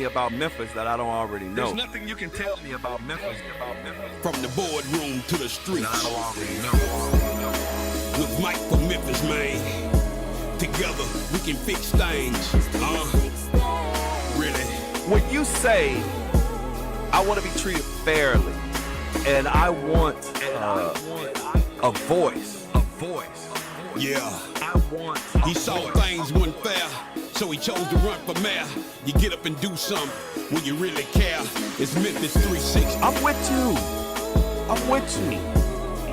About Memphis that I don't already know. There's nothing you can tell me about Memphis. From the boardroom to the streets. That I don't already know. With Mike from Memphis, man. Together, we can fix things. Really? When you say, I want to be treated fairly, and I want a voice. Yeah. I want He saw things weren't fair, so he chose to run for mayor. You get up and do something when you really care. It's Memphis 360. I'm with you. I'm with you.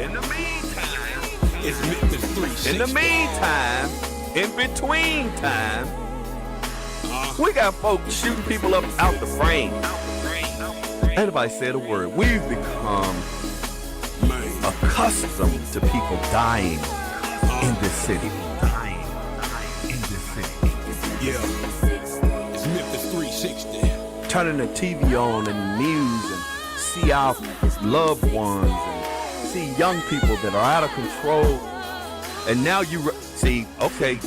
In the meantime, It's Memphis 360. In the meantime, in between time, we got folks shooting people up out the frame. Anybody said a word. We've become Man. accustomed to people dying in this city. Dying in this city. Yeah. It's Memphis 360. Turning the TV on and the news and see our loved ones and see young people that are out of control. And now you see, okay.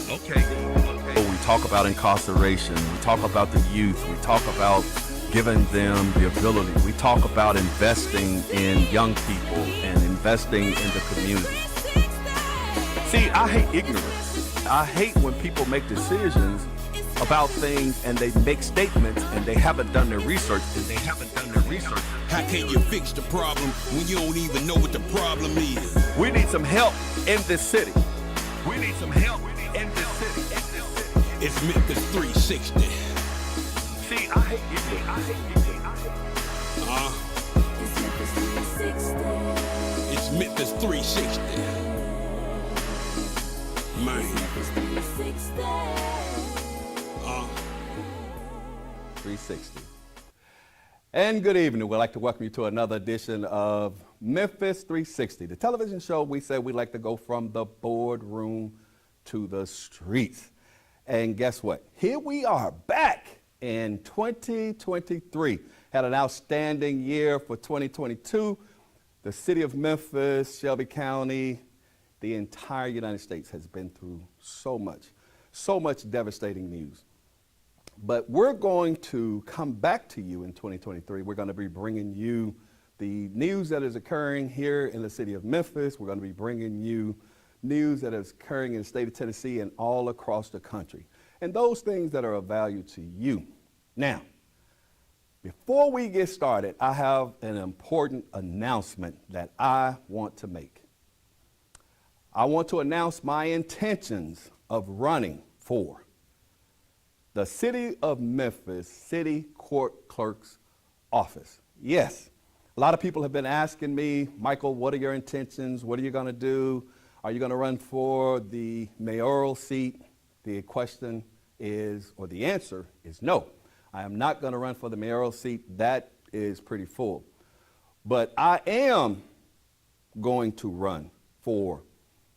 We talk about incarceration. We talk about the youth. We talk about giving them the ability. We talk about investing in young people and investing in the community. See, I hate ignorance. I hate when people make decisions about things and they make statements and they haven't done their research. How can you fix the problem when you don't even know what the problem is? We need some help in this city. It's Memphis 360. See, I hate ignorance. It's Memphis 360. Man. 360. And good evening. We'd like to welcome you to another edition of Memphis 360, the television show we say we like to go from the boardroom to the streets. And guess what? Here we are back in 2023. Had an outstanding year for 2022. The city of Memphis, Shelby County, the entire United States has been through so much devastating news. But we're going to come back to you in 2023. We're going to be bringing you the news that is occurring here in the city of Memphis. We're going to be bringing you news that is occurring in the state of Tennessee and all across the country, and those things that are of value to you. Now, before we get started, I have an important announcement that I want to make. I want to announce my intentions of running for the City of Memphis City Court Clerk's office. Yes, a lot of people have been asking me, Michael, what are your intentions? What are you going to do? Are you going to run for the mayoral seat? The question is, or the answer is no. I am not going to run for the mayoral seat. That is pretty full. But I am going to run for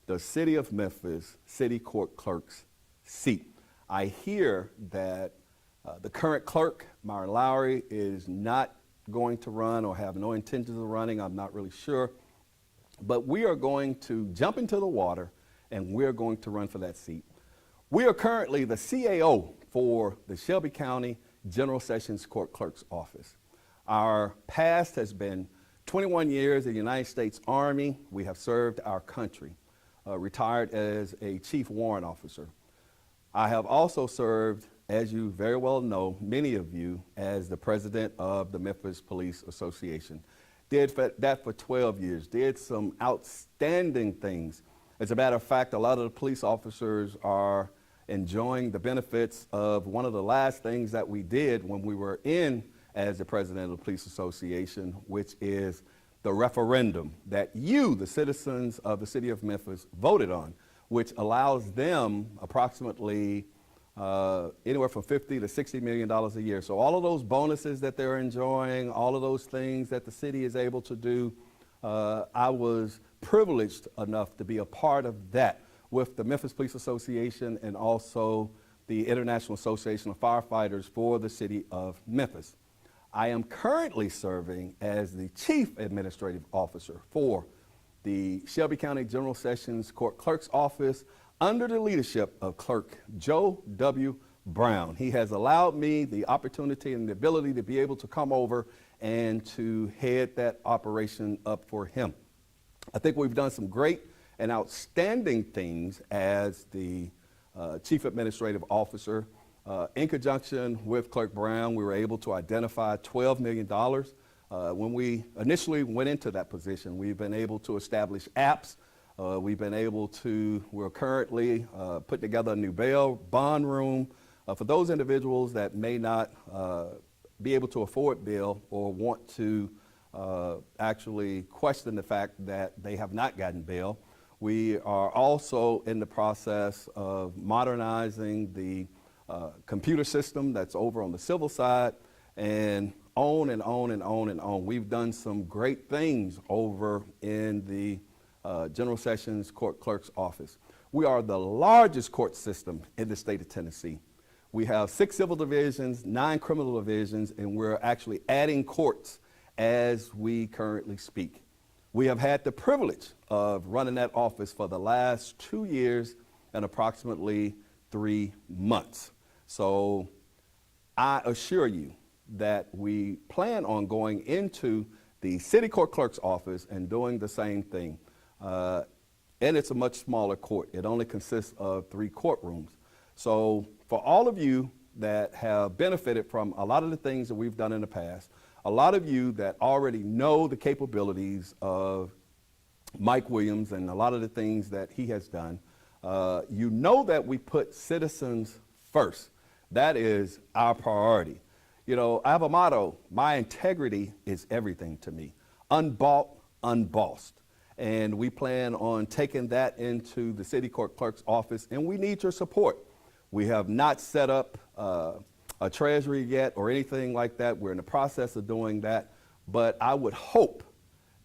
the City of Memphis City Court Clerk's seat. I hear that the current clerk, Myron Lowry, is not going to run or have no intentions of running. I'm not really sure. But we are going to jump into the water and we're going to run for that seat. We are currently the CAO for the Shelby County General Sessions Court Clerk's office. Our past has been 21 years in the United States Army. We have served our country, retired as a chief warrant officer. I have also served, as you very well know, many of you, as the president of the Memphis Police Association. Did that for 12 years, did some outstanding things. As a matter of fact, a lot of the police officers are enjoying the benefits of one of the last things that we did when we were in as the president of the Police Association, which is the referendum that you, the citizens of the city of Memphis, voted on, which allows them approximately anywhere from $50 to $60 million a year. So all of those bonuses that they're enjoying, all of those things that the city is able to do, I was privileged enough to be a part of that with the Memphis Police Association and also the International Association of Firefighters for the city of Memphis. I am currently serving as the Chief Administrative Officer for the Shelby County General Sessions Court Clerk's office under the leadership of Clerk Joe W. Brown. He has allowed me the opportunity and the ability to be able to come over and to head that operation up for him. I think we've done some great and outstanding things as the Chief Administrative Officer. In conjunction with Clerk Brown, we were able to identify $12 million. When we initially went into that position, we've been able to establish apps. We're currently putting together a new bail bond room for those individuals that may not be able to afford bail or want to actually question the fact that they have not gotten bail. We are also in the process of modernizing the computer system that's over on the civil side, and on and on and on and on. We've done some great things over in the General Sessions Court Clerk's office. We are the largest court system in the state of Tennessee. We have 6 civil divisions, 9 criminal divisions, and we're actually adding courts as we currently speak. We have had the privilege of running that office for the last 2 years and approximately 3 months. So I assure you that we plan on going into the city court clerk's office and doing the same thing. And it's a much smaller court. It only consists of 3 courtrooms. So for all of you that have benefited from a lot of the things that we've done in the past, a lot of you that already know the capabilities of Mike Williams and a lot of the things that he has done, you know that we put citizens first. That is our priority. You know, I have a motto: my integrity is everything to me. Unbought, unbossed. And we plan on taking that into the city court clerk's office, and we need your support. We have not set up a treasury yet or anything like that. We're in the process of doing that. But I would hope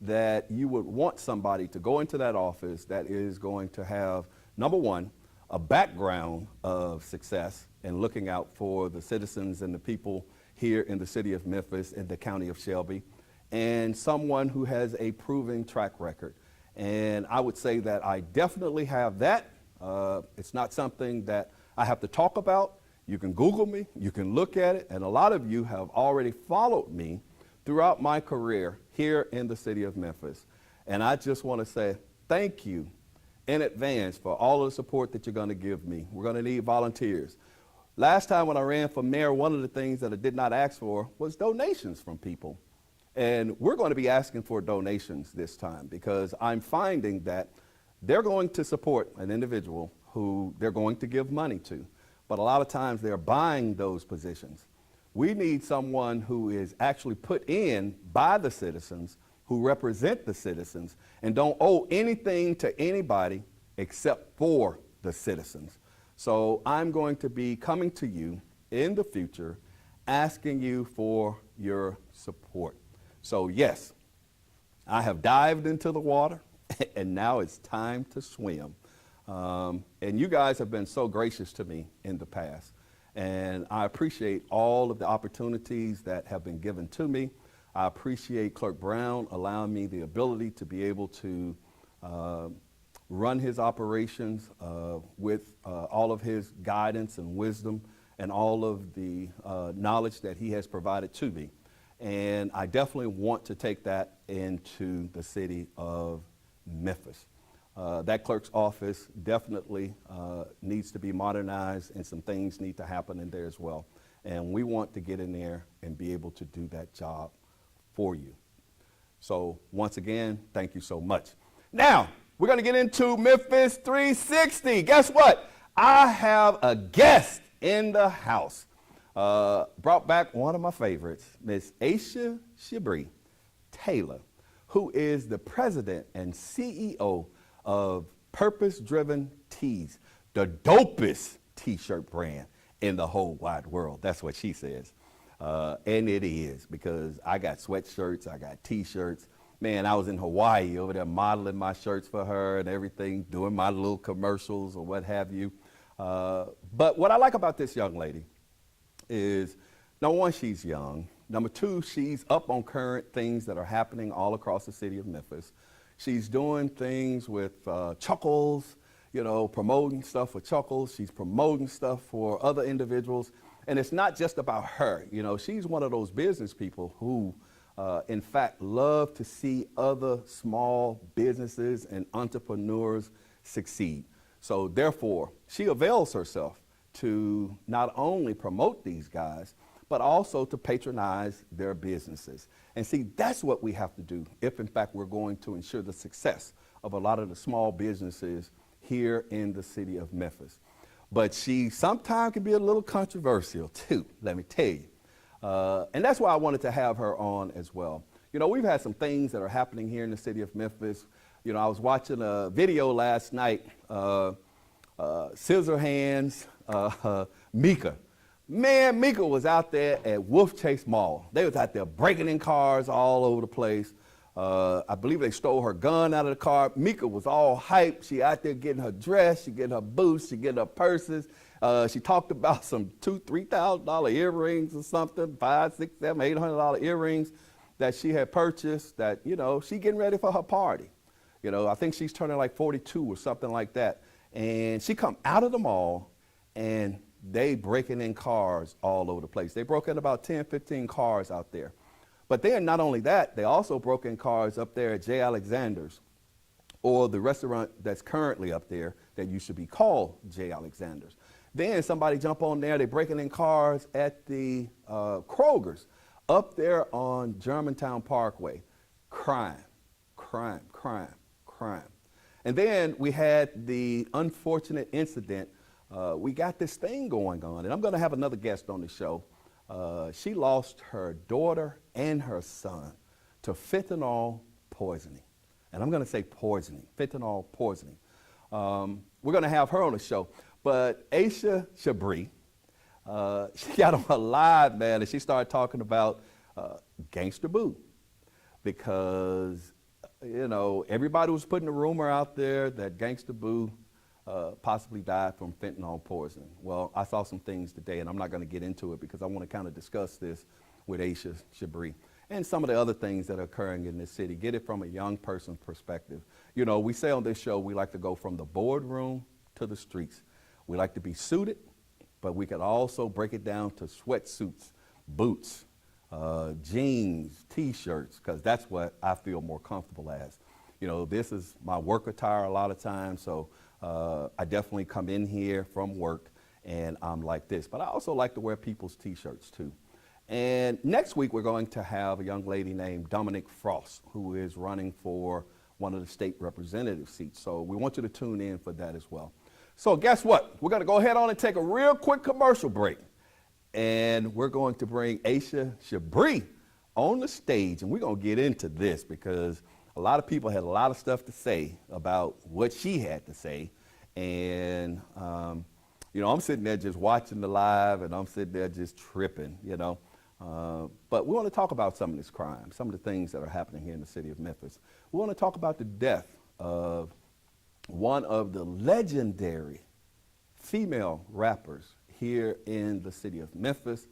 that you would want somebody to go into that office that is going to have, number one, a background of success and looking out for the citizens and the people here in the city of Memphis and the county of Shelby, and someone who has a proven track record. And I would say that I definitely have that. It's not something that I have to talk about. You can Google me, you can look at it, and a lot of you have already followed me throughout my career here in the city of Memphis. And I just want to say thank you in advance for all of the support that you're going to give me. We're going to need volunteers. Last time when I ran for mayor, one of the things that I did not ask for was donations from people. And we're going to be asking for donations this time, because I'm finding that they're going to support an individual who they're going to give money to. But a lot of times they're buying those positions. We need someone who is actually put in by the citizens, who represent the citizens, and don't owe anything to anybody except for the citizens. So I'm going to be coming to you in the future, asking you for your support. So yes, I have dived into the water, and now it's time to swim. And you guys have been so gracious to me in the past. And I appreciate all of the opportunities that have been given to me. I appreciate Clerk Brown allowing me the ability to be able to run his operations with all of his guidance and wisdom and all of the knowledge that he has provided to me. And I definitely want to take that into the city of Memphis. That clerk's office definitely needs to be modernized, and some things need to happen in there as well. And we want to get in there and be able to do that job for you. So once again, thank you so much. Now, we're going to get into Memphis 360. Guess what? I have a guest in the house. Brought back one of my favorites, Miss Aishia Taylor, who is the president and CEO of Purpose Driven Tees, the dopest t-shirt brand in the whole wide world. That's what she says. And it is, because I got sweatshirts, I got t-shirts. Man, I was in Hawaii over there modeling my shirts for her and everything, doing my little commercials or what have you. But what I like about this young lady is, number one, she's young. Number two, she's up on current things that are happening all across the city of Memphis. She's doing things with Chuckles, promoting stuff for Chuckles. She's promoting stuff for other individuals. And it's not just about her. She's one of those business people who, in fact, love to see other small businesses and entrepreneurs succeed. So therefore, she avails herself to not only promote these guys, but also to patronize their businesses. And see, that's what we have to do if, in fact, we're going to ensure the success of a lot of the small businesses here in the city of Memphis. But she sometimes can be a little controversial, too, let me tell you. And that's why I wanted to have her on as well. We've had some things that are happening here in the city of Memphis. I was watching a video last night, Scissor Hands, Mika. Man, Mika was out there at Wolf Chase Mall. They was out there breaking in cars all over the place. I believe they stole her gun out of the car. Mika was all hyped. She out there getting her dress, she getting her boots, she getting her purses. She talked about some $2,000-$3,000 earrings or something, $500, $600, $700, $800 earrings that she had purchased that, she getting ready for her party. I think she's turning like 42 or something like that. And she come out of the mall and they breaking in cars all over the place. They broke in about 10, 15 cars out there. But then not only that, they also broke in cars up there at J. Alexander's, or the restaurant that's currently up there that used to be called J. Alexander's. Then somebody jump on there, they breaking in cars at the Kroger's up there on Germantown Parkway. Crime, crime, crime, crime. And then we had the unfortunate incident. We got this thing going on, and I'm going to have another guest on the show. She lost her daughter and her son to fentanyl poisoning. And I'm going to say poisoning, fentanyl poisoning. We're going to have her on the show. But Aishia Shabri, she got on her live, man, and she started talking about Gangsta Boo. Because, everybody was putting a rumor out there that Gangsta Boo possibly died from fentanyl poisoning. Well, I saw some things today, and I'm not going to get into it because I want to kind of discuss this with Aishia Shabri and some of the other things that are occurring in this city. Get it from a young person's perspective. We say on this show we like to go from the boardroom to the streets. We like to be suited, but we can also break it down to sweatsuits, boots, jeans, T-shirts, because that's what I feel more comfortable as. This is my work attire a lot of times, so I definitely come in here from work and I'm like this. But I also like to wear people's T-shirts too. And next week we're going to have a young lady named Dominique Frost who is running for one of the state representative seats. So we want you to tune in for that as well. So guess what? We're going to go ahead on and take a real quick commercial break. And we're going to bring Aishia Shabri on the stage. And we're going to get into this because a lot of people had a lot of stuff to say about what she had to say. And, I'm sitting there just watching the live and I'm sitting there just tripping, But we want to talk about some of this crime, some of the things that are happening here in the city of Memphis. We want to talk about the death of one of the legendary female rappers here in the city of Memphis,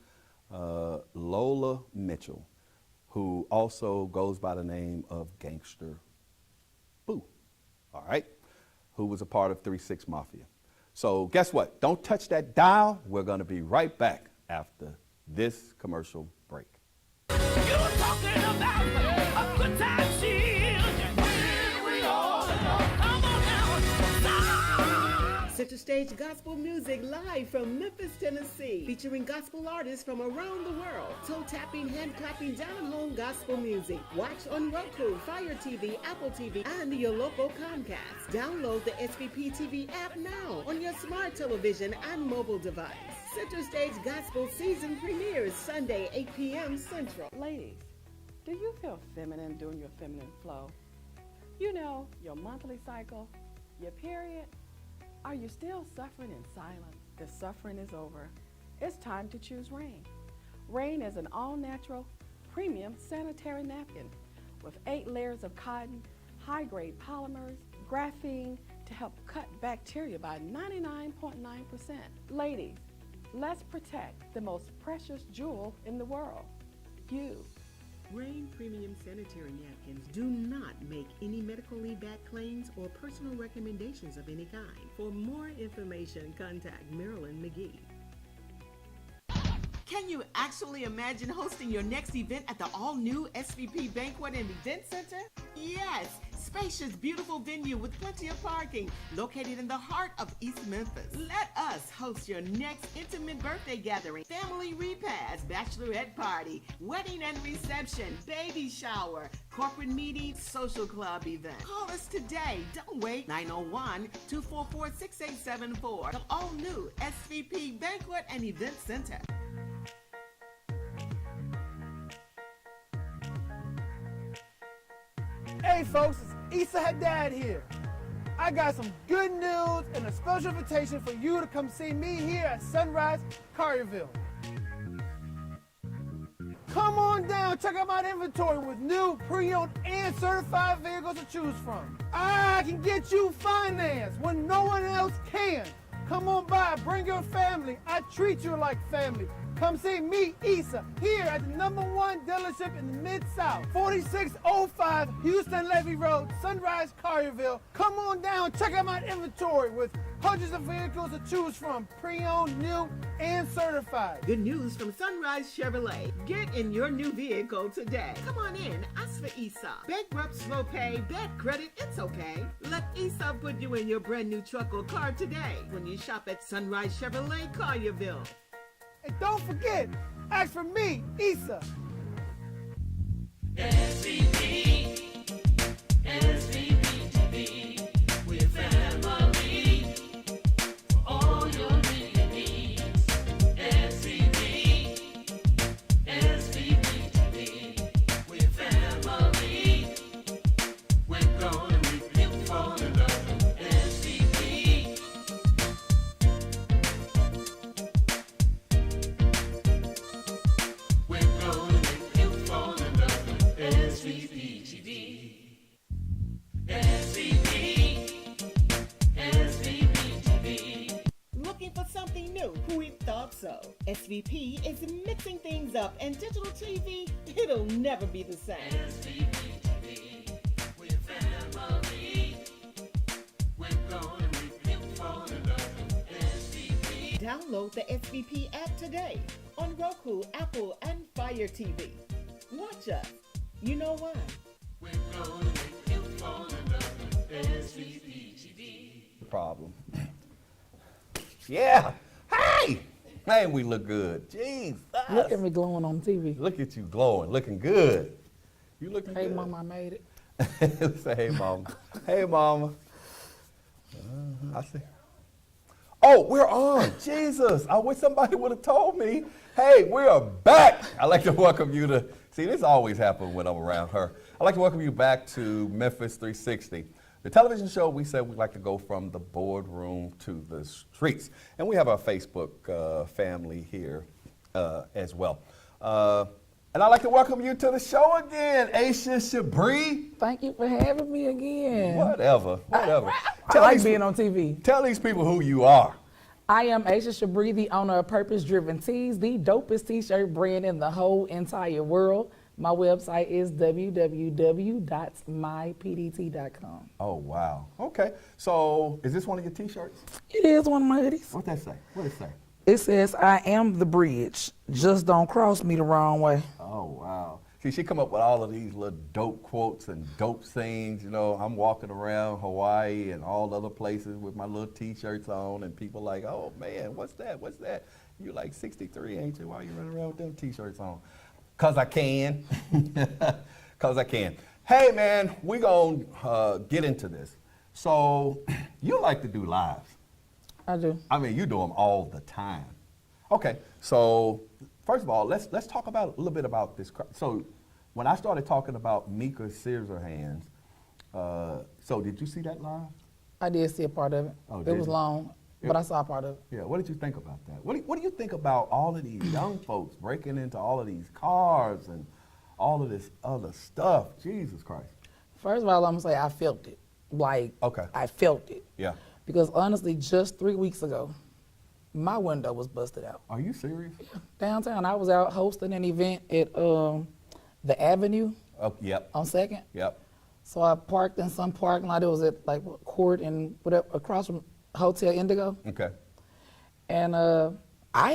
Lola Mitchell, who also goes by the name of Gangsta Boo, all right, who was a part of 3-6 Mafia. So guess what? Don't touch that dial. We're going to be right back after this commercial break. You're talking about a good time we all know. Come on now. Center Stage Gospel Music live from Memphis, Tennessee, featuring gospel artists from around the world. Toe-tapping, hand-clapping, down-home gospel music. Watch on Roku, Fire TV, Apple TV, and your local Comcast. Download the SVP TV app now on your smart television and mobile device. Center Stage Gospel season premieres Sunday, 8 p.m. Central. Ladies, do you feel feminine during your feminine flow? Your monthly cycle, your period? Are you still suffering in silence? The suffering is over. It's time to choose Rain. Rain is an all-natural, premium sanitary napkin with 8 layers of cotton, high-grade polymers, graphene to help cut bacteria by 99.9%. Ladies, let's protect the most precious jewel in the world, you. Rain Premium Sanitary Napkins do not make any medical leave back claims or personal recommendations of any kind. For more information, contact Marilyn McGee. Can you actually imagine hosting your next event at the all-new SVP Banquet and Event Center? Yes, spacious, beautiful venue with plenty of parking, located in the heart of East Memphis. Let us host your next intimate birthday gathering, family repast, bachelorette party, wedding and reception, baby shower, corporate meeting, social club event. Call us today. Don't wait. 901-244-6874. The all-new SVP Banquet and Event Center. Hey folks, it's Issa Haddad here. I got some good news and a special invitation for you to come see me here at Sunrise Collierville. Come on down, check out my inventory with new, pre-owned, and certified vehicles to choose from. I can get you finance when no one else can. Come on by, bring your family. I treat you like family. Come see me, Issa, here at the #1 dealership in the Mid-South, 4605 Houston Levy Road, Sunrise, Collierville. Come on down, check out my inventory with hundreds of vehicles to choose from, pre-owned, new, and certified. Good news from Sunrise Chevrolet. Get in your new vehicle today. Come on in, ask for Issa. Bankrupt, slow pay, bad credit, it's okay. Let Issa put you in your brand new truck or car today when you shop at Sunrise Chevrolet, Collierville. And don't forget, ask for me, Issa. SVP, SVP TV, we're family for all your needs. SVP, SVP TV, we're family. We're gonna make you fall in love. SVP. We're gonna make you fall in love with SVP TV. SVP, SVP TV. Looking for something new? Who thought so? SVP is mixing things up, and digital TV, it'll never be the same. SVP TV, we're family. We're gonna make you fall in love with SVP. Download the SVP app today on Roku, Apple, and Fire TV. Watch us. You know why? We're gonna make you fall in love with SVP TV. Problem. Yeah. Hey! Man, we look good. Jeez. Look at me glowing on TV. Look at you glowing, looking good. You looking Hey, good. Mama, I made it. Say, hey, mama. Hey, mama. I see. Oh, we're on. Jesus. I wish somebody would have told me. Hey, we are back. I'd like to welcome you to, see, this always happens when I'm around her. I'd like to welcome you back to Memphis 360, the television show we said we'd like to go from the boardroom to the streets. And we have our Facebook family here as well. And I'd like to welcome you to the show again, Aishia Shabri. Thank you for having me again. Whatever. I Tell like these- being on TV. Tell these people who you are. I am Aishia Shabri, the owner of Purpose Driven Tees, the dopest t-shirt brand in the whole entire world. My website is www.mypdt.com. Oh, wow. Okay. So is this one of your T-shirts? It is one of my hoodies. What's that say? What does it say? It says, I am the bridge. Just don't cross me the wrong way. Oh, wow. See, she come up with all of these little dope quotes and dope sayings. You know, I'm walking around Hawaii and all other places with my little T-shirts on, and people like, oh, man, what's that? What's that? You like 63, ain't you? Why you running around with them T-shirts on? Because I can. Because I can. Hey, man, we going to get into this. So you like to do lives. I do. I mean, you do them all the time. Okay, so first of all, let's talk about a little bit about this. So when I started talking about Mika Scissorhands, so did you see that live? I did see a part of it. Oh, it did was you? long, but I saw a part of it. Yeah, what did you think about that? What do you think about all of these young folks breaking into all of these cars and all of this other stuff? Jesus Christ. First of all, I'm going to say I felt it. Like, Okay. I felt it. Yeah. Because honestly, just 3 weeks ago, my window was busted out. Are you serious? Downtown, I was out hosting an event at the Avenue Oh, yep, on 2nd. yep. So I parked in some parking lot. It was at like Court and whatever, across from Hotel Indigo. Okay. And I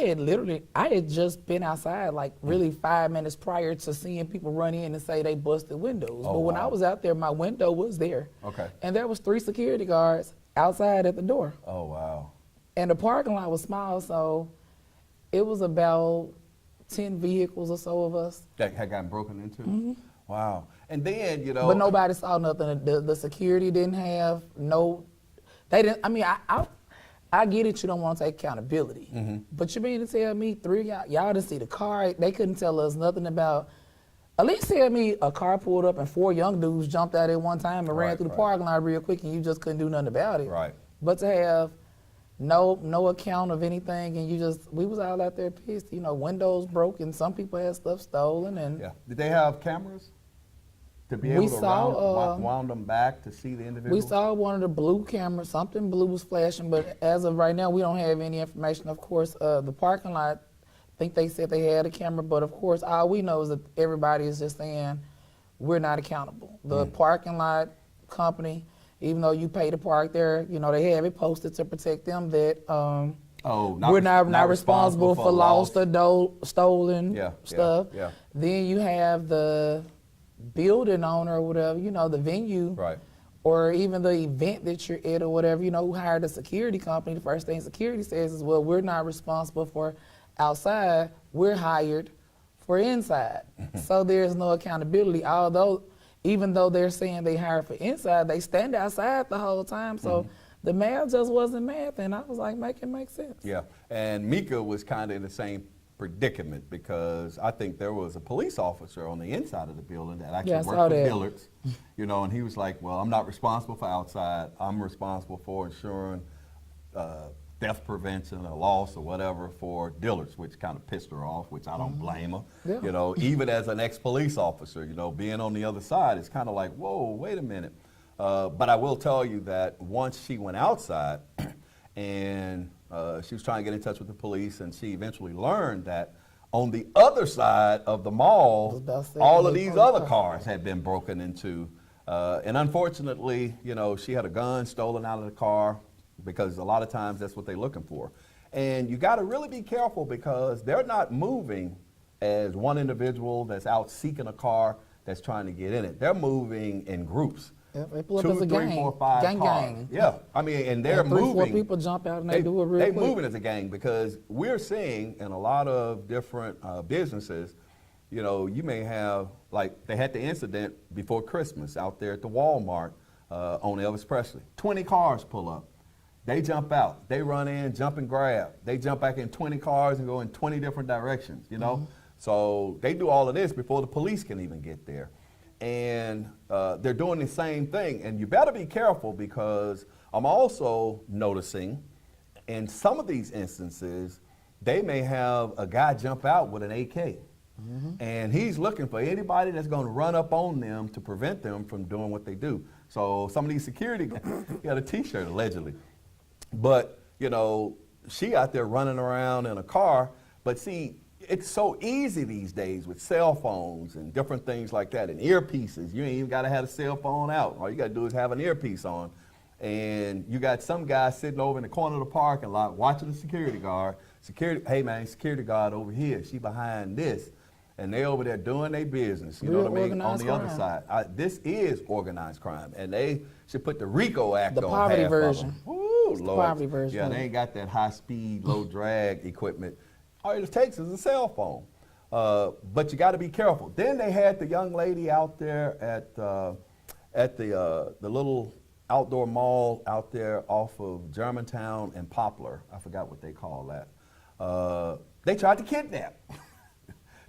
had just been outside like really 5 minutes prior to seeing people run in and say they busted windows. Oh, but when I wow. was out there, my window was there. Okay. And there was 3 security guards outside at the door. Oh, wow. And the parking lot was small, so it was about 10 vehicles or so of us. That had gotten broken into? Wow. And then, you know. But nobody saw nothing. The security didn't have they didn't, I mean, I get it, you don't want to take accountability. But you mean to tell me 3 of y'all didn't see the car, they couldn't tell us nothing about, at least tell me a car pulled up and 4 young dudes jumped out at one time and ran through the parking lot real quick and you just couldn't do nothing about it. Right. But to have no account of anything and we was all out there pissed, windows broken, some people had stuff stolen and Yeah. Did they have cameras to be able We to saw, wound them back to see the individual? we saw one of the blue cameras, something blue was flashing, but as of right now, we don't have any information. Of course, the parking lot, I think they said they had a camera, but of course, all we know is that everybody is just saying, we're not accountable. The parking lot company, even though you pay to park there, they have it posted to protect them that we're not responsible for lost or stolen stuff. Yeah. Then you have the building owner or whatever, the venue, Right. or even the event that you're at or whatever, who hired a security company. The first thing security says is, well, we're not responsible for outside, we're hired for inside. So there's no accountability, even though they're saying they hired for inside, they stand outside the whole time. So the math just wasn't math, and I was like, make it make sense. Yeah. And Mika was kind of in the same predicament because I think there was a police officer on the inside of the building that actually Yeah, I saw worked for that. Dillard's, and he was like, well, I'm not responsible for outside. I'm responsible for ensuring theft prevention or loss or whatever for Dillard's, which kind of pissed her off, which I don't blame her. Yeah. Even as an ex-police officer, being on the other side, it's kind of like, whoa, wait a minute. But I will tell you that once she went outside and she was trying to get in touch with the police, and she eventually learned that on the other side of the mall, all of these other cars had been broken into. And unfortunately, she had a gun stolen out of the car because a lot of times that's what they're looking for. And you got to really be careful because they're not moving as one individual that's out seeking a car that's trying to get in it. They're moving in groups. Yep, they pull up 2, as a 3, gang. 4, 5 gang. cars. Yeah, I mean, and they're And 3, 4 moving. people jump out and they do it real quick. They're moving as a gang because we're seeing in a lot of different businesses, you may have, like they had the incident before Christmas out there at the Walmart on Elvis Presley. 20 cars pull up. They jump out. They run in, jump and grab. They jump back in 20 cars and go in 20 different directions, So they do all of this before the police can even get there. And they're doing the same thing. And you better be careful because I'm also noticing in some of these instances, they may have a guy jump out with an AK. And he's looking for anybody that's going to run up on them to prevent them from doing what they do. So some of these security, he had a T-shirt allegedly. But, she out there running around in a car. But see, it's so easy these days with cell phones and different things like that and earpieces. You ain't even got to have a cell phone out. All you got to do is have an earpiece on. And you got some guy sitting over in the corner of the parking lot watching the security guard. Hey man, security guard over here. She behind this. And they over there doing their business, you know what I mean, on the other side. This is organized crime, and they should put the RICO Act on poverty half version. of them. Woo, The Lord. poverty version. Yeah, they ain't got that high-speed, low-drag equipment. All it takes is a cell phone. But you got to be careful. Then they had the young lady out there at the little outdoor mall out there off of Germantown and Poplar. I forgot what they call that. They tried to kidnap.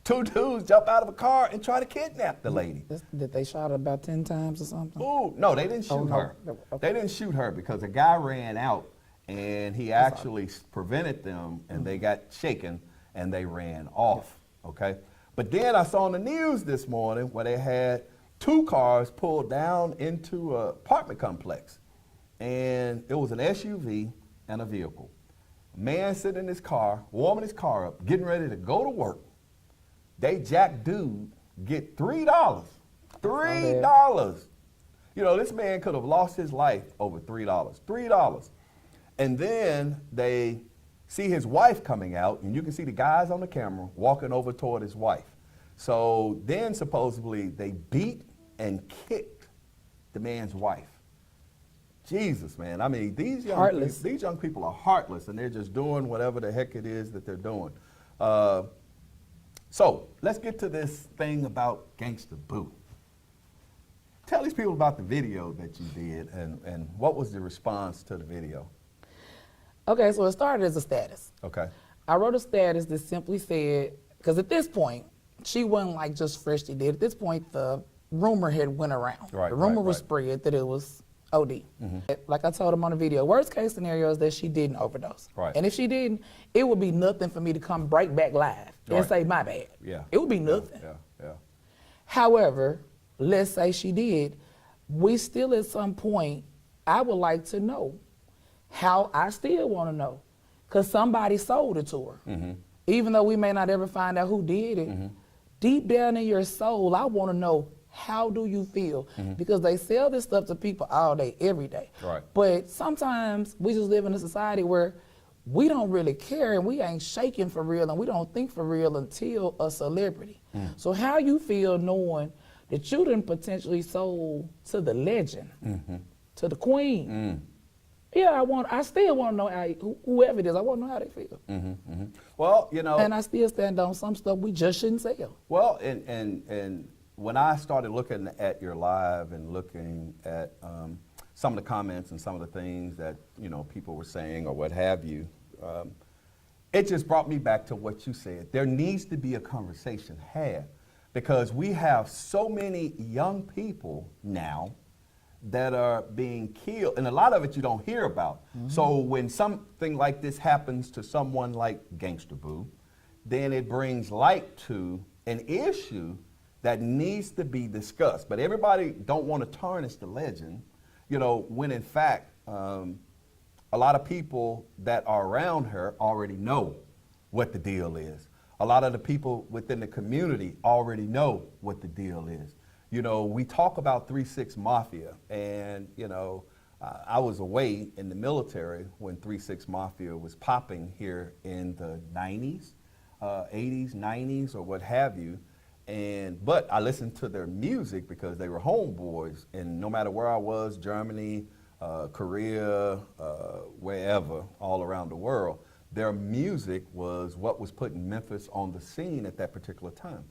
2 dudes jump out of a car and try to kidnap the lady. Did they shot her about 10 times or something? Ooh, no, they didn't shoot no. her. Okay. They didn't shoot her because a guy ran out and he actually prevented them and they got shaken and they ran off, okay? But then I saw on the news this morning where they had 2 cars pulled down into an apartment complex. And it was an SUV and a vehicle. A man sitting in his car, warming his car up, getting ready to go to work. They jacked dude get $3. $3. You know, this man could have lost his life over $3. $3. And then they see his wife coming out, and you can see the guys on the camera walking over toward his wife. So then supposedly they beat and kicked the man's wife. Jesus, man. I mean, these young people are heartless, and they're just doing whatever the heck it is that they're doing. So let's get to this thing about Gangsta Boo. Tell these people about the video that you did, and what was the response to the video? Okay, so it started as a status. Okay. I wrote a status that simply said, because at this point, she wasn't like just freshly dead. At this point, the rumor had went around. Right, the rumor right, was right. spread that it was OD. Like I told him on the video, worst case scenario is that she didn't overdose. Right. And if she didn't, it would be nothing for me to come right back live and Right. say, my bad. Yeah. It would be nothing. Yeah. However, let's say she did, we still at some point, I would like to know how. I still want to know, because somebody sold it to her. Even though we may not ever find out who did it, deep down in your soul, I want to know, how do you feel? Because they sell this stuff to people all day, every day. Right. But sometimes we just live in a society where we don't really care, and we ain't shaking for real, and we don't think for real until a celebrity. So how you feel knowing that you done potentially sold to the legend, to the queen? Yeah, I still want to know how, whoever it is, I want to know how they feel. Well, you know. And I still stand on some stuff we just shouldn't sell. Well, and when I started looking at your live and looking at some of the comments and some of the things that, you know, people were saying or what have you, it just brought me back to what you said. There needs to be a conversation had, because we have so many young people now that are being killed, and a lot of it you don't hear about. So when something like this happens to someone like Gangsta Boo, then it brings light to an issue that needs to be discussed. But everybody don't want to tarnish the legend, you know, when in fact, a lot of people that are around her already know what the deal is. A lot of the people within the community already know what the deal is. You know, we talk about 3-6 Mafia, and, you know, I was away in the military when 3-6 Mafia was popping here in the 90s, 80s, 90s, or what have you. But I listened to their music because they were homeboys, and no matter where I was, Germany, Korea, wherever, all around the world, their music was what was putting Memphis on the scene at that particular time.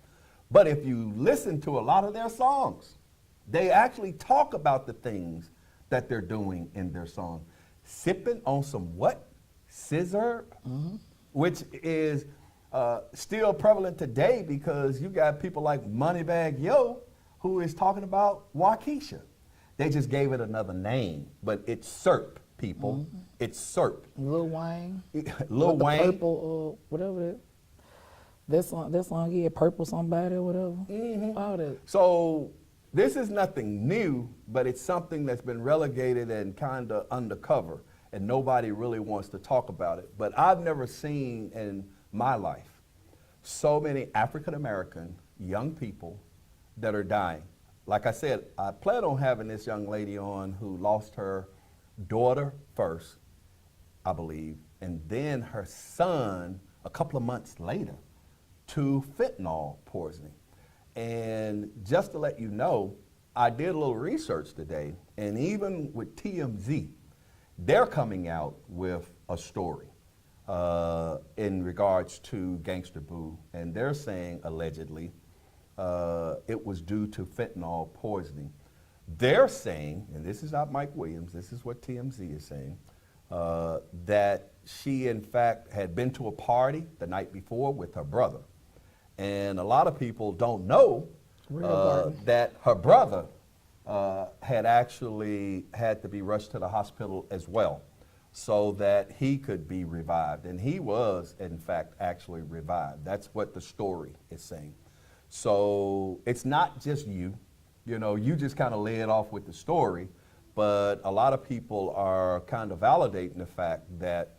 But if you listen to a lot of their songs, they actually talk about the things that they're doing in their song. Sipping on some what? Scissor, which is still prevalent today, because you got people like Moneybagg Yo, who is talking about Waukesha. They just gave it another name, but it's SERP, people. It's SERP. Lil Wayne. Lil With the Wayne. Purple, whatever that. That song, yeah, Purple somebody or whatever. All that. So this is nothing new, but it's something that's been relegated and kind of undercover, and nobody really wants to talk about it. But I've never seen in my life so many African American young people that are dying. Like I said, I plan on having this young lady on who lost her daughter first, I believe, and then her son a couple of months later to fentanyl poisoning. And just to let you know, I did a little research today, and even with TMZ, they're coming out with a story in regards to Gangsta Boo, and they're saying allegedly it was due to fentanyl poisoning. They're saying, and this is not Mike Williams, this is what TMZ is saying, that she in fact had been to a party the night before with her brother. And a lot of people don't know that her brother had actually had to be rushed to the hospital as well, so that he could be revived. And he was, in fact, actually revived. That's what the story is saying. So it's not just you. You know, you just kind of lay it off with the story, but a lot of people are kind of validating the fact that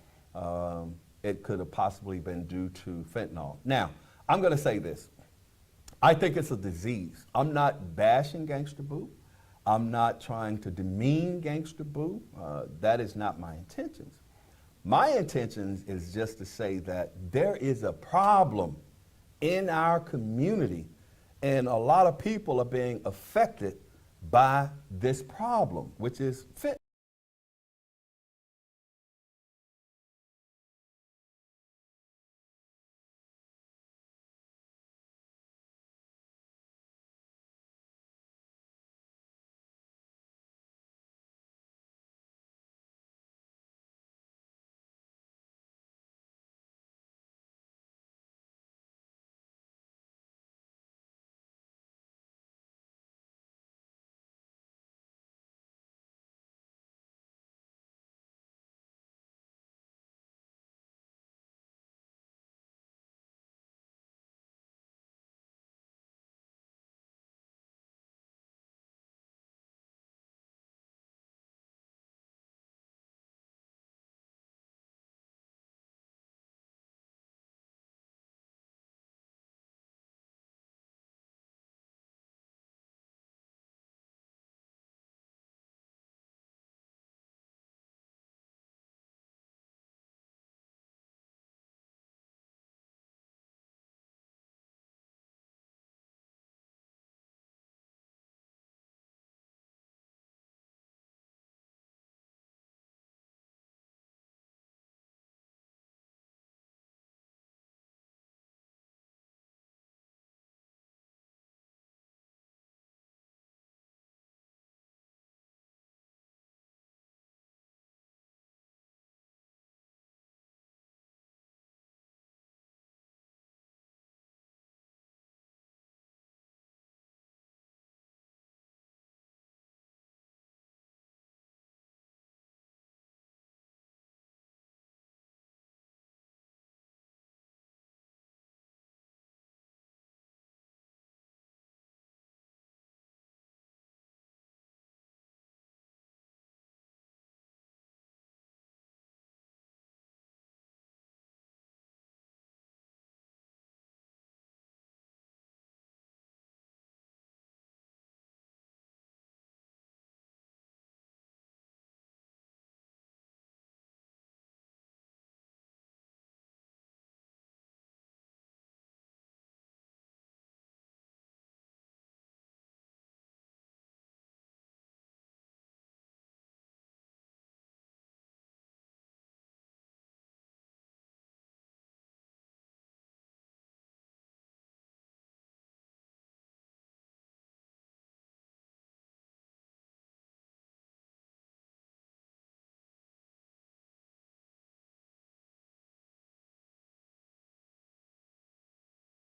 it could have possibly been due to fentanyl. Now, I'm going to say this. I think it's a disease. I'm not bashing Gangsta Boo. I'm not trying to demean Gangsta Boo. That is not my intentions. My intentions is just to say that there is a problem in our community, and a lot of people are being affected by this problem, which is fentanyl.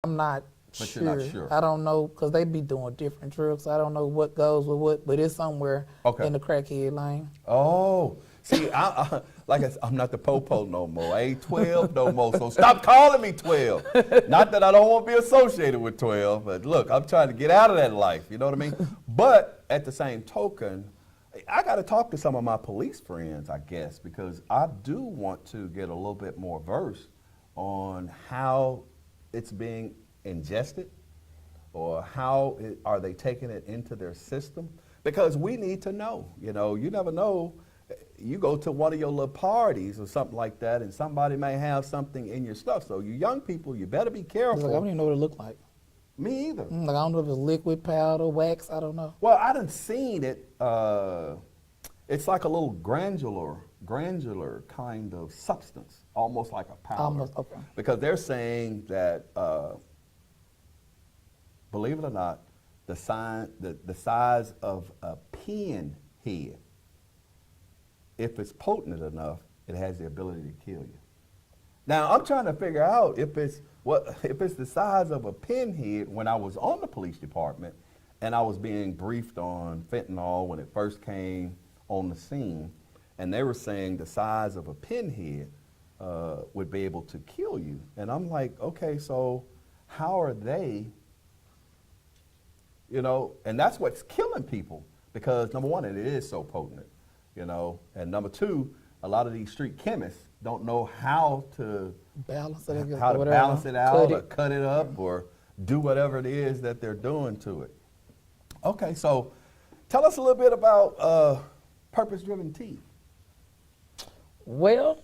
I'm not But sure. you're not sure. I don't know, because they be doing different drugs. I don't know what goes with what, but it's somewhere Okay. in the crackhead lane. Oh, see, like I said, I'm not the popo no more. I ain't 12 no more, so stop calling me 12. Not that I don't want to be associated with 12, but look, I'm trying to get out of that life, you know what I mean? But at the same token, I got to talk to some of my police friends, I guess, because I do want to get a little bit more versed on how it's being ingested, or how are they taking it into their system? Because we need to know. You know, you never know. You go to one of your little parties or something like that, and somebody may have something in your stuff. So you young people, you better be It's careful. like, I don't even know what it look like. Me either. Like, I don't know if it's liquid, powder, wax, I don't know. Well, I done seen it. It's like a little granular kind of substance, almost like a powder. Almost, okay. Because they're saying that, believe it or not, the size of a pin head, if it's potent enough, it has the ability to kill you. Now, I'm trying to figure out if it's the size of a pinhead. When I was on the police department and I was being briefed on fentanyl when it first came on the scene, and they were saying the size of a pinhead would be able to kill you. And I'm like, okay, so how are they, you know, and that's what's killing people, because number one, it is so potent, you know, and number two, a lot of these street chemists don't know how to Balance it, I guess, how or to whatever. balance it out, or cut it up, or do whatever it is that they're doing to it. Okay, so tell us a little bit about Purpose-Driven Tea. Well,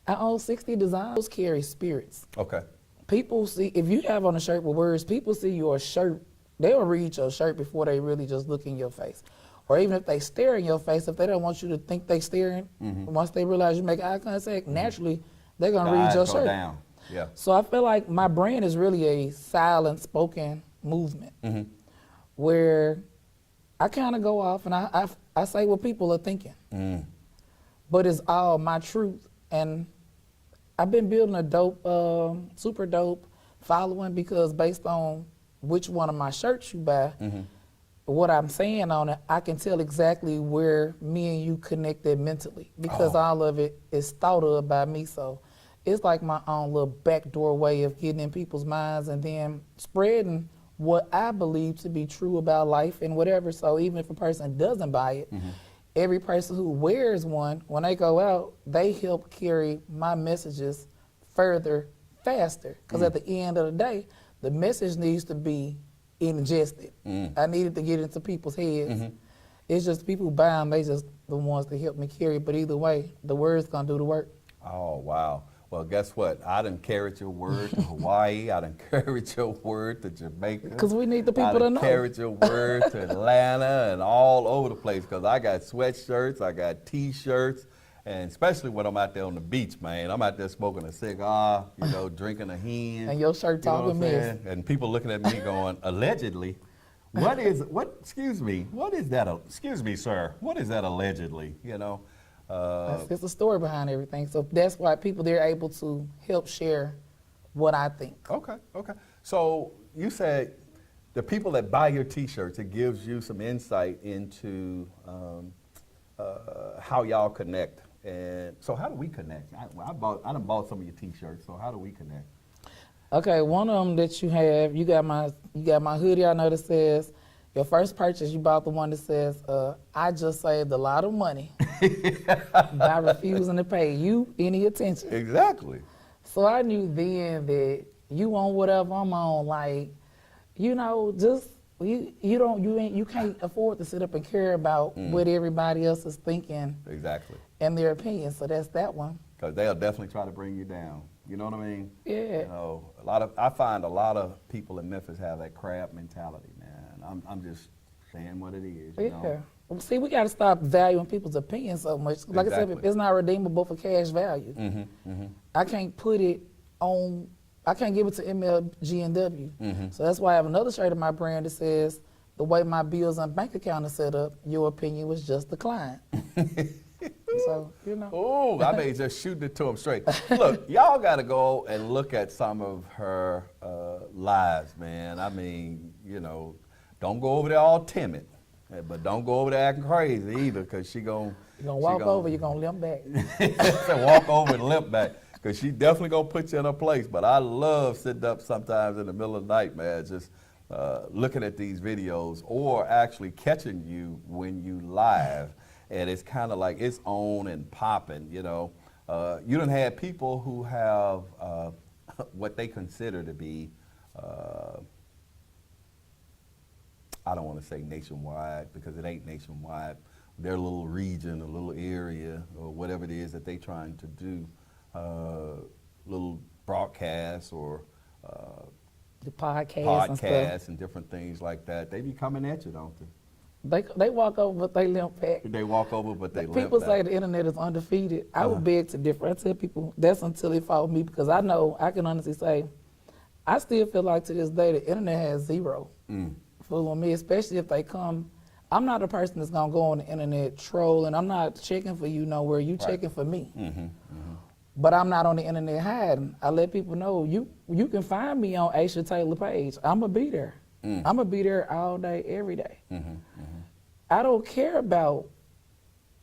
I own 60 designs. Those carry spirits. Okay. People see, if you have on a shirt with words, people see your shirt, they'll read your shirt before they really just look in your face. Or even if they stare in your face, if they don't want you to think they staring, once they realize you make eye contact, naturally, they're going to read your shirt. Down. Yeah. So I feel like my brand is really a silent spoken movement where I kind of go off and I say what people are thinking. But it's all my truth. And I've been building a dope, super dope following because based on which one of my shirts you buy, what I'm saying on it, I can tell exactly where me and you connected mentally because all of it is thought of by me. So it's like my own little backdoor way of getting in people's minds and then spreading what I believe to be true about life and whatever. So even if a person doesn't buy it, every person who wears one, when they go out, they help carry my messages further, faster. Because at the end of the day, the message needs to be ingested. I needed to get into people's heads. It's just people who buy them, they just the ones that help me carry. But either way, the word's gonna do the work. Oh, wow. Well, guess what? I done carried your word to Hawaii. I done carried your word to Jamaica. Because we need the people I done to know. carried your word to Atlanta and all over the place because I got sweatshirts, I got T-shirts, and especially when I'm out there on the beach, man. I'm out there smoking a cigar, you know, drinking a hen. And your shirt you know talking what I'm mess. saying? And people looking at me going, allegedly. Excuse me, what is that? Excuse me, sir, what is that allegedly, you know? There's a story behind everything. So that's why people, they're able to help share what I think. Okay. So you said the people that buy your T-shirts, it gives you some insight into how y'all connect. And so how do we connect? I done bought some of your T-shirts. So how do we connect? Okay, one of them that you have, you got my hoodie. I know that says your first purchase. You bought the one that says, "I just saved a lot of money by refusing to pay you any attention." Exactly. So I knew then that you on whatever I'm on, like, you know, just you can't afford to sit up and care about what everybody else is thinking. Exactly. And their opinion. So that's that one. Because they'll definitely try to bring you down. You know what I mean? Yeah. You know, I find a lot of people in Memphis have that crab mentality, man. I'm just saying what it is. You know? Well, see, we got to stop valuing people's opinions so much. Like I said, it's not redeemable for cash value. I can't put it on. I can't give it to MLG&W. So that's why I have another shirt of my brand that says, "The way my bills and bank account is set up, your opinion was just declined." So, you know. Oh, I may just shoot it to him straight. Look, y'all got to go and look at some of her lives, man. I mean, you know, don't go over there all timid, but don't go over there acting crazy either, because she gon' You're going to walk over, you're going to limp back. Walk over and limp back, because she definitely going to put you in a place. But I love sitting up sometimes in the middle of the night, man, just looking at these videos or actually catching you when you live. And it's kind of like it's on and popping, you know. You done had people who have what they consider to be, I don't want to say nationwide because it ain't nationwide. Their little region, a little area, or whatever it is that they trying to do, little broadcasts or The podcasts and different things like that. They be coming at you, don't they? They walk over, but they limp back. They walk over, but they limp People back. say the internet is undefeated. I would beg to differ. I tell people that's until they follow me, because I know, I can honestly say, I still feel like to this day the internet has zero fooling me, especially if they come. I'm not a person that's gonna go on the internet trolling. I'm not checking for you nowhere. You checking for me. But I'm not on the internet hiding. I let people know you can find me on Aishia Taylor page. I'm gonna be there. I'm gonna be there all day, every day. I don't care about.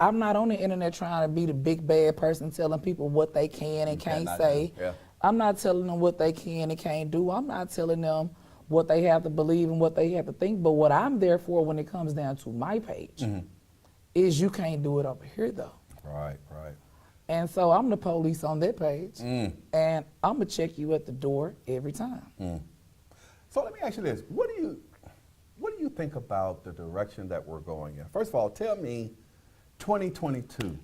I'm not on the internet trying to be the big bad person telling people what they can and can't say. I'm not telling them what they can and can't do. I'm not telling them what they have to believe and what they have to think. But what I'm there for when it comes down to my page is you can't do it over here, though. Right. And so I'm the police on that page, and I'm gonna check you at the door every time. So let me ask you this: what do you think about the direction that we're going in? First of all, tell me 2022,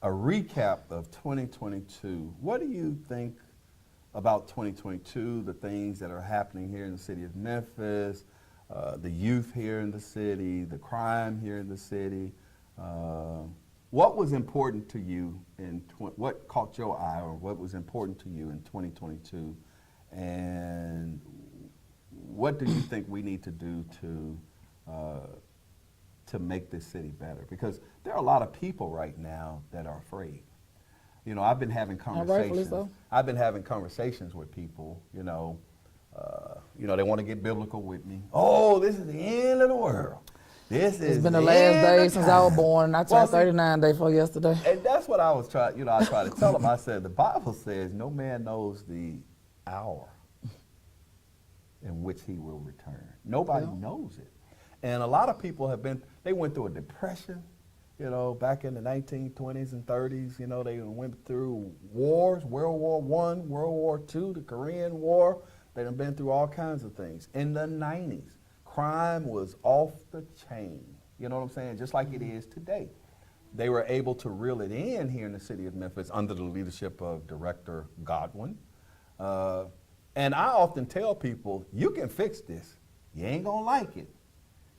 a recap of 2022. What do you think about 2022, the things that are happening here in the city of Memphis, the youth here in the city, the crime here in the city? What was important to you what caught your eye, or what was important to you in 2022? And what do you think we need to do to make this city better? Because there are a lot of people right now that are afraid. You know, I've been having conversations. so. I've been having conversations with people. They want to get biblical with me. Oh, this is the end of the world. It's been the last day since I was born. I turned 39 day for yesterday. And that's what I was trying. I tried to tell them. I said the Bible says no man knows the hour in which he will return. Nobody knows it. And a lot of people they went through a depression, back in the 1920s and 30s. They went through wars, World War I, World War II, the Korean War. They done been through all kinds of things. In the 90s, crime was off the chain. You know what I'm saying? Just like it is today. They were able to reel it in here in the city of Memphis under the leadership of Director Godwin. And I often tell people, you can fix this. You ain't gonna like it.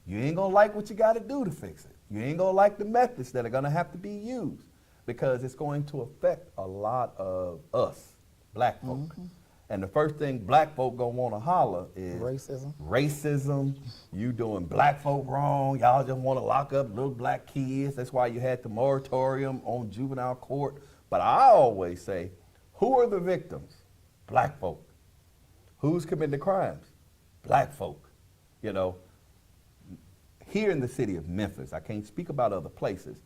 You ain't gonna like what you gotta do to fix it. You ain't gonna like the methods that are gonna have to be used, because it's going to affect a lot of us, black folk. Mm-hmm. And the first thing black folk gonna wanna holler is racism. You doing black folk wrong. Y'all just wanna lock up little black kids. That's why you had the moratorium on juvenile court. But I always say, who are the victims? Black folk. Who's committing the crimes? Black folk. Here in the city of Memphis, I can't speak about other places.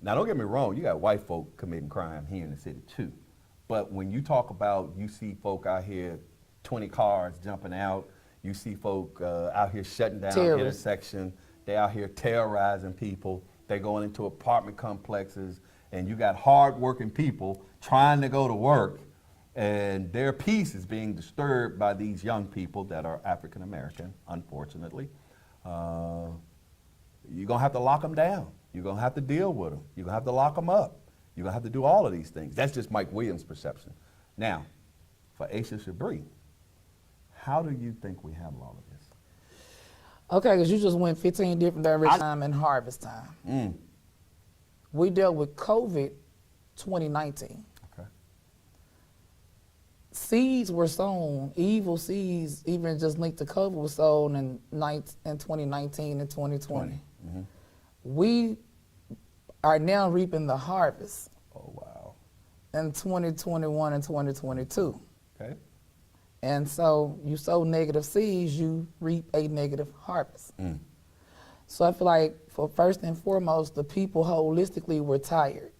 Now, don't get me wrong, you got white folk committing crime here in the city too. But when you talk about, you see folk out here, 20 cars jumping out, you see folk out here shutting down intersection, they out here terrorizing people, they're going into apartment complexes, and you got hard-working people trying to go to work, and their peace is being disturbed by these young people that are African American, unfortunately. You're gonna have to lock them down. You're gonna have to deal with them. You're gonna have to lock them up. You're gonna have to do all of these things. That's just Mike Williams' perception. Now, for Aishia Shabri, how do you think we handle all of this? Okay, because you just went 15 different directions in harvest time. We dealt with COVID 2019. Okay. Seeds were sown, evil seeds, even just linked to COVID, was sown in 2019 and 2020. Mm-hmm. We are now reaping the harvest. Oh, wow. In 2021 and 2022. Okay. And so you sow negative seeds, you reap a negative harvest. So I feel like, for first and foremost, the people holistically were tired.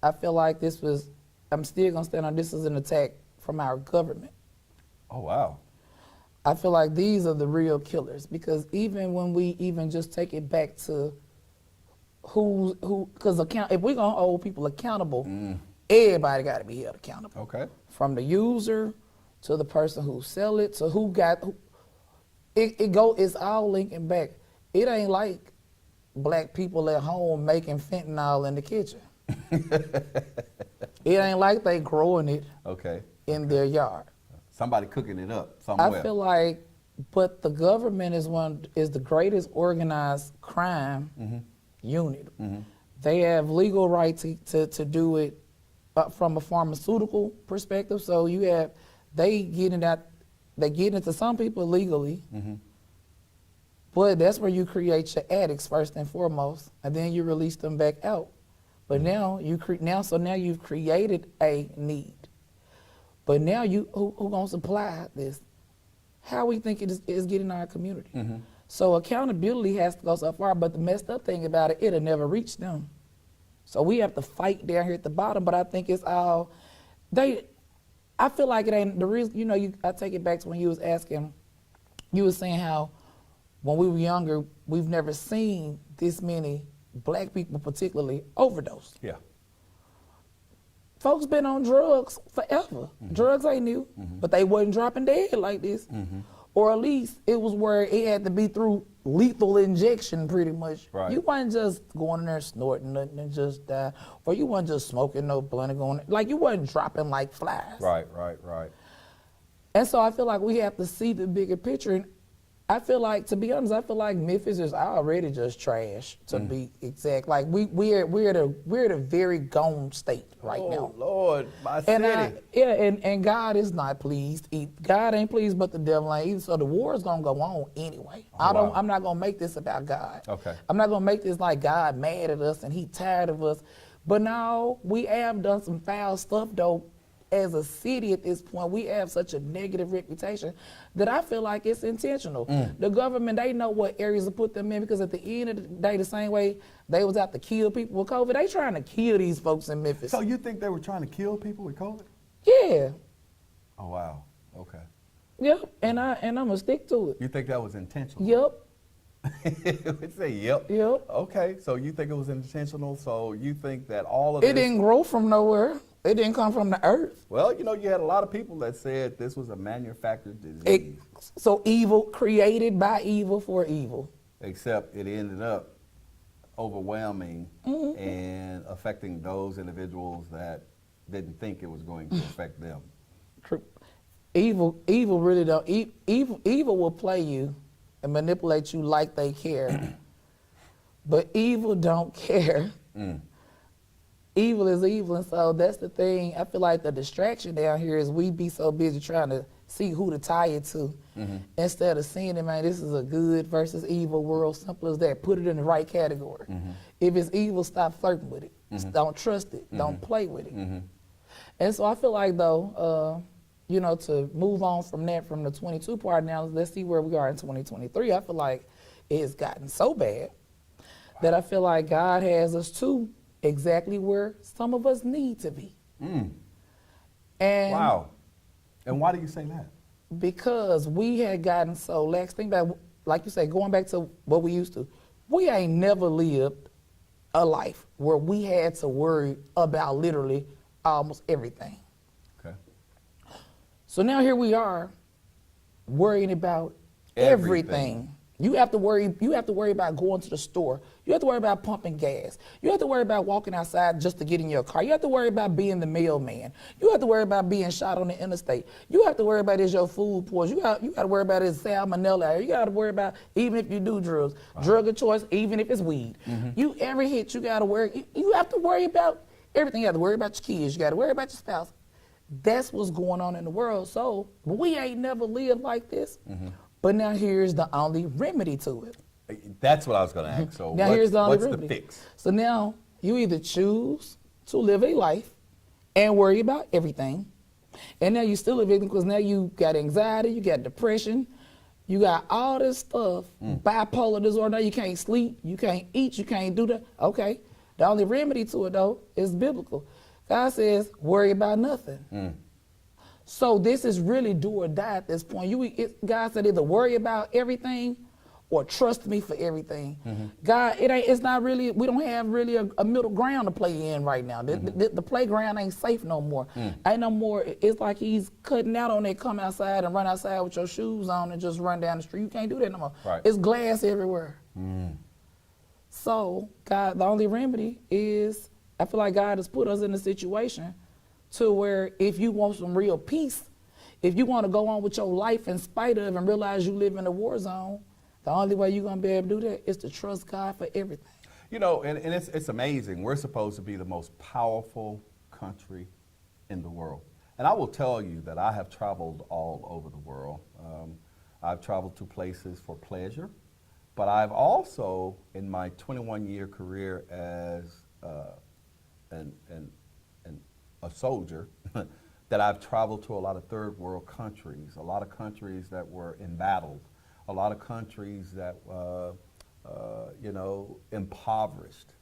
I feel like I'm still gonna stand on this as an attack from our government. Oh, wow. I feel like these are the real killers, because even when we even just take it back to because if we're gonna hold people accountable, everybody gotta be held accountable. Okay. From the user to the person who sell it to it's all linking back. It ain't like black people at home making fentanyl in the kitchen. It ain't like they growing it in their yard. Somebody cooking it up somewhere. I feel like, but the government is the greatest organized crime unit. They have legal right to do it from a pharmaceutical perspective. So they get into some people legally, but that's where you create your addicts first and foremost, and then you release them back out. But now you've created a need. But now who gonna supply this? How we think it is getting our community? So accountability has to go so far, but the messed up thing about it'll never reach them. So we have to fight down here at the bottom, but I think it's all, I feel like it ain't, the reason, I take it back to when you was saying how when we were younger, we've never seen this many black people particularly overdose. Yeah. Folks been on drugs forever. Drugs ain't new, but they wasn't dropping dead like this. or at least it was where it had to be through lethal injection pretty much. Right. You wasn't just going in there snorting nothing and just die, or you wasn't just smoking no blunt and going, like you wasn't dropping like flies. Right. And so I feel like we have to see the bigger picture. And I feel like, to be honest, I feel like Memphis is already just trash, to be exact. Like we're at a very gone state right now. Oh Lord, my And city. and God is not pleased. God ain't pleased, but the devil ain't either. So the war is gonna go on anyway. wow. I'm not gonna make this about God. Okay. I'm not gonna make this like God mad at us and he tired of us. But now we have done some foul stuff though. As a city at this point, we have such a negative reputation that I feel like it's intentional. The government, they know what areas to put them in, because at the end of the day, the same way they was out to kill people with COVID, they trying to kill these folks in Memphis. So you think they were trying to kill people with COVID? Yeah. Oh wow. Okay. Yep. And I'm gonna stick to it. You think that was intentional? Yep. We say yep. Yep. Okay. So you think it was intentional? So you think that all of It this? didn't grow from nowhere. It didn't come from the earth. Well, you know, you had a lot of people that said this was a manufactured disease. So evil, created by evil for evil. Except it ended up overwhelming and affecting those individuals that didn't think it was going to affect them. True. Evil really don't. Evil will play you and manipulate you like they care, but evil don't care. Evil is evil, and so that's the thing. I feel like the distraction down here is we be so busy trying to see who to tie it to, instead of seeing it, man, this is a good versus evil world. Simple as that. Put it in the right category. If it's evil, stop flirting with it. Don't trust it. Don't play with it. And so I feel like, though, you know, to move on from that, from the 22 part now, let's see where we are in 2023. I feel like it has gotten so bad that I feel like God has us too exactly where some of us need to be. And Wow. And why do you say that? because we had gotten so lax. Think about, like you say, going back to what we used to. We ain't never lived a life where we had to worry about literally almost everything. Okay. So now here we are worrying about everything. You have to worry about going to the store. You have to worry about pumping gas. You have to worry about walking outside just to get in your car. You have to worry about being the mailman. You have to worry about being shot on the interstate. You have to worry about is your food poison. You got to worry about is salmonella. You got to worry about, even if you do drugs, drug of choice, even if it's weed. You every hit, you got to worry. You have to worry about everything. You have to worry about your kids. You got to worry about your spouse. That's what's going on in the world. So we ain't never lived like this. But now here's the only remedy to it. That's what I was going to ask. So Now here's the only what's remedy. the fix? So now you either choose to live a life and worry about everything, and now you still a victim because now you got anxiety, you got depression, you got all this stuff, bipolar disorder. Now you can't sleep, you can't eat, you can't do that. Okay, the only remedy to it though is biblical. God says, worry about nothing. So this is really do or die at this point. God said either worry about everything or trust me for everything. God, it's not really, we don't have really a middle ground to play in right now. The playground ain't safe no more. Ain't no more, it's like he's cutting out on it, come outside and run outside with your shoes on and just run down the street. You can't do that no more. Right. It's glass everywhere. So God, the only remedy is, I feel like God has put us in a situation to where if you want some real peace, if you want to go on with your life in spite of and realize you live in a war zone, the only way you're going to be able to do that is to trust God for everything. You know, and it's amazing. We're supposed to be the most powerful country in the world. And I will tell you that I have traveled all over the world. I've traveled to places for pleasure, but I've also, in my 21-year career as a soldier, that I've traveled to a lot of third world countries, a lot of countries that were embattled, a lot of countries that, you know, impoverished.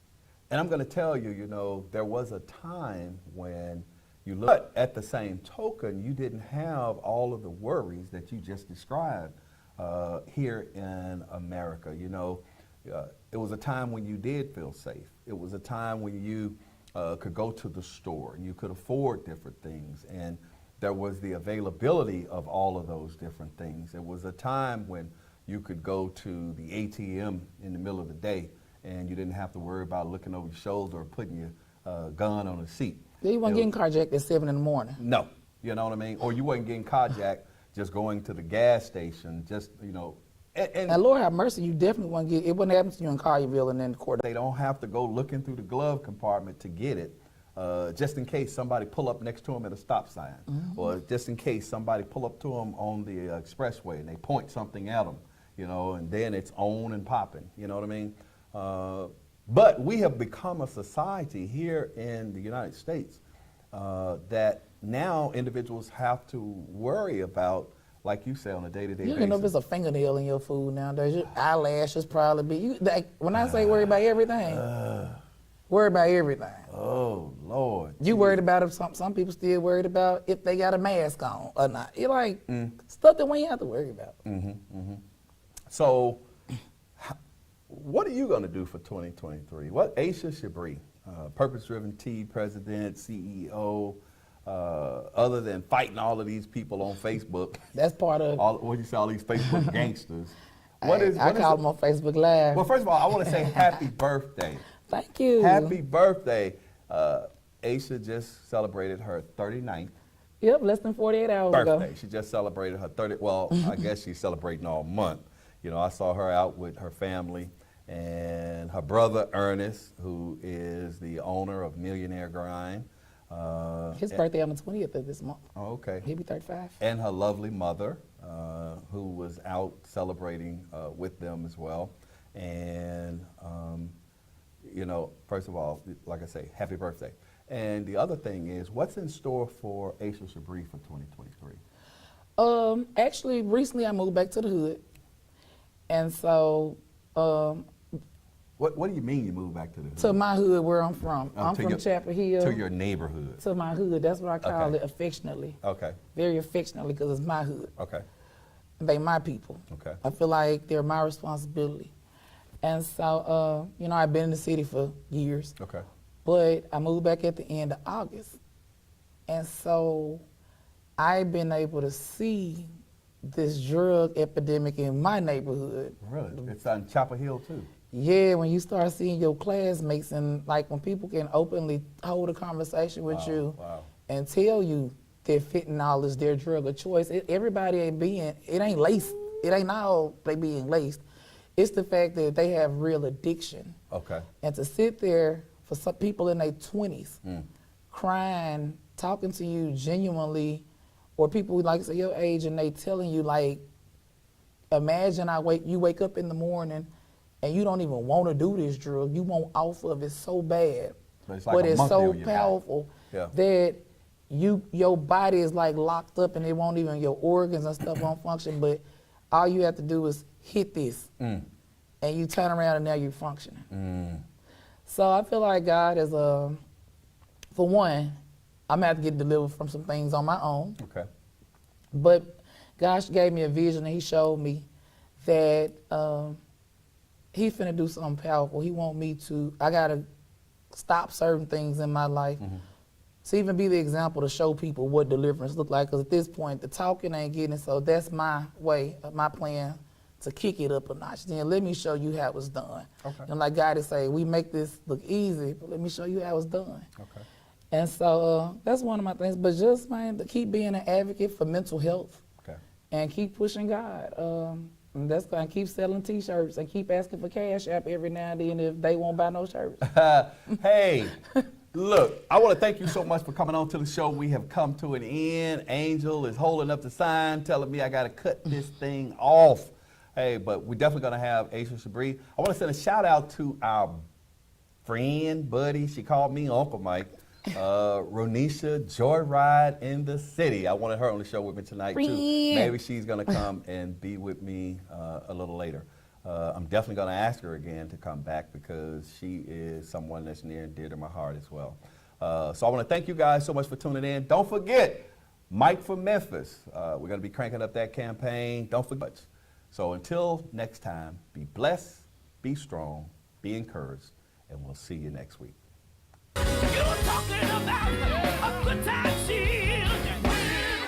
And I'm going to tell you, you know, there was a time when you look, but at the same token, you didn't have all of the worries that you just described here in America. You know, it was a time when you did feel safe. It was a time when you could go to the store and you could afford different things, and there was the availability of all of those different things. It was a time when you could go to the ATM in the middle of the day and you didn't have to worry about looking over your shoulder or putting your gun on a seat. You weren't getting carjacked at 7 in the morning. No, you know what I mean? Or you wasn't getting carjacked just going to the gas station, just, and Lord have mercy, you definitely won't get, it wouldn't happen to you in Collierville and then the court. they don't have to go looking through the glove compartment to get it, just in case somebody pull up next to them at a stop sign, or just in case somebody pull up to them on the expressway and they point something at them, and then it's on and popping, you know what I mean? But we have become a society here in the United States that now individuals have to worry about, like you say, on a day-to-day basis. You don't know if it's a fingernail in your food nowadays. Your eyelashes probably be. When I say worry about everything, worry about everything. Oh, Lord. You worried about if some people still worried about if they got a mask on or not. You're like, stuff that we ain't have to worry about. So, what are you going to do for 2023? What Aishia Shabri, purpose-driven T president, CEO, other than fighting all of these people on Facebook? That's part of. What do you say, all these Facebook gangsters? I call them on Facebook Live. Well, first of all, I want to say happy birthday. Thank you. Happy birthday. Aishia just celebrated her 39th Yep, less than 48 hours ago. birthday. She just celebrated her 30th. Well, I guess she's celebrating all month. I saw her out with her family and her brother Ernest, who is the owner of Millionaire Grind. His birthday on the 20th of this month. Oh, okay. He'll be 35. And her lovely mother, who was out celebrating with them as well. And, first of all, like I say, happy birthday. And the other thing is, what's in store for Aishia Shabri for 2023? Actually, recently I moved back to the hood. And so, What do you mean you moved back to the hood? to my hood where I'm from. I'm to from your- Chapel Hill. To your neighborhood. To my hood. That's what I call Okay. it affectionately. Okay, Very affectionately because it's my hood. okay, They my people. okay. I feel like they're my responsibility. And so, I've been in the city for years. Okay. But I moved back at the end of August. And so I've been able to see this drug epidemic in my neighborhood. Really? It's on Chapel Hill too? Yeah, when you start seeing your classmates and like when people can openly hold a conversation with you Wow. and tell you that fentanyl is their drug of choice. Everybody it ain't laced. It ain't all they being laced. It's the fact that they have real addiction. Okay. And to sit there for some people in their 20s, crying, talking to you genuinely, or people like say your age and they telling you like, imagine you wake up in the morning and you don't even want to do this drug. You want off of it so bad, But it's like but a it's monkey so on your back. powerful Yeah. that your body is like locked up and it won't even, your organs and stuff won't function. But all you have to do is hit this, and you turn around and now you're functioning. So I feel like God is for one, I'm gonna have to get delivered from some things on my own. Okay. But God gave me a vision and he showed me that he's finna do something powerful. He want me to, I gotta stop certain things in my life to even be the example to show people what deliverance look like. Because at this point, the talking ain't getting it. So that's my way, my plan to kick it up a notch. Then let me show you how it was done. Okay. And like God is saying, we make this look easy, but let me show you how it's done. Okay. And so that's one of my things. But just, man, to keep being an advocate for mental health Okay. and keep pushing God. And that's going to keep selling T-shirts and keep asking for Cash App every now and then if they won't buy no shirts. Hey, look, I want to thank you so much for coming on to the show. We have come to an end. Angel is holding up the sign, telling me I got to cut this thing off. Hey, but we're definitely going to have Aishia Shabri. I want to send a shout out to our friend, buddy. She called me Uncle Mike. Ronisha Joyride in the City. I wanted her on the show with me tonight too. Maybe she's gonna come and be with me a little later. I'm definitely gonna ask her again to come back because she is someone that's near and dear to my heart as well. So I want to thank you guys so much for tuning in. Don't forget, Mike from Memphis. We're gonna be cranking up that campaign. Don't forget. So until next time, be blessed, be strong, be encouraged, and we'll see you next week. You're talking about a good time, children.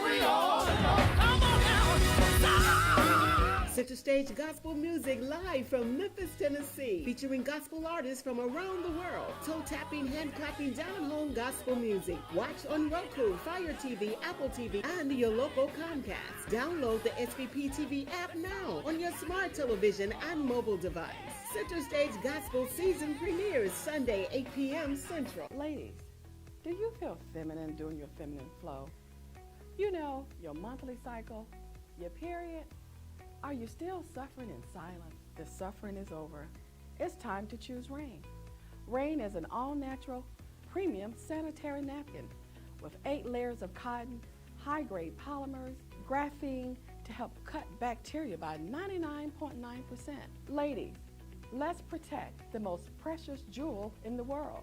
Center Stage Gospel Music live from Memphis, Tennessee, featuring gospel artists from around the world. Toe-tapping, hand-clapping, down-home gospel music. Watch on Roku, Fire TV, Apple TV, and your local Comcast. Download the SVP TV app now on your smart television and mobile device. Center Stage Gospel season premieres Sunday, 8 p.m. Central. Ladies, do you feel feminine during your feminine flow? You know, your monthly cycle, your period? Are you still suffering in silence? The suffering is over. It's time to choose Rain. Rain is an all-natural, premium sanitary napkin with 8 layers of cotton, high-grade polymers, graphene to help cut bacteria by 99.9%. Ladies, let's protect the most precious jewel in the world.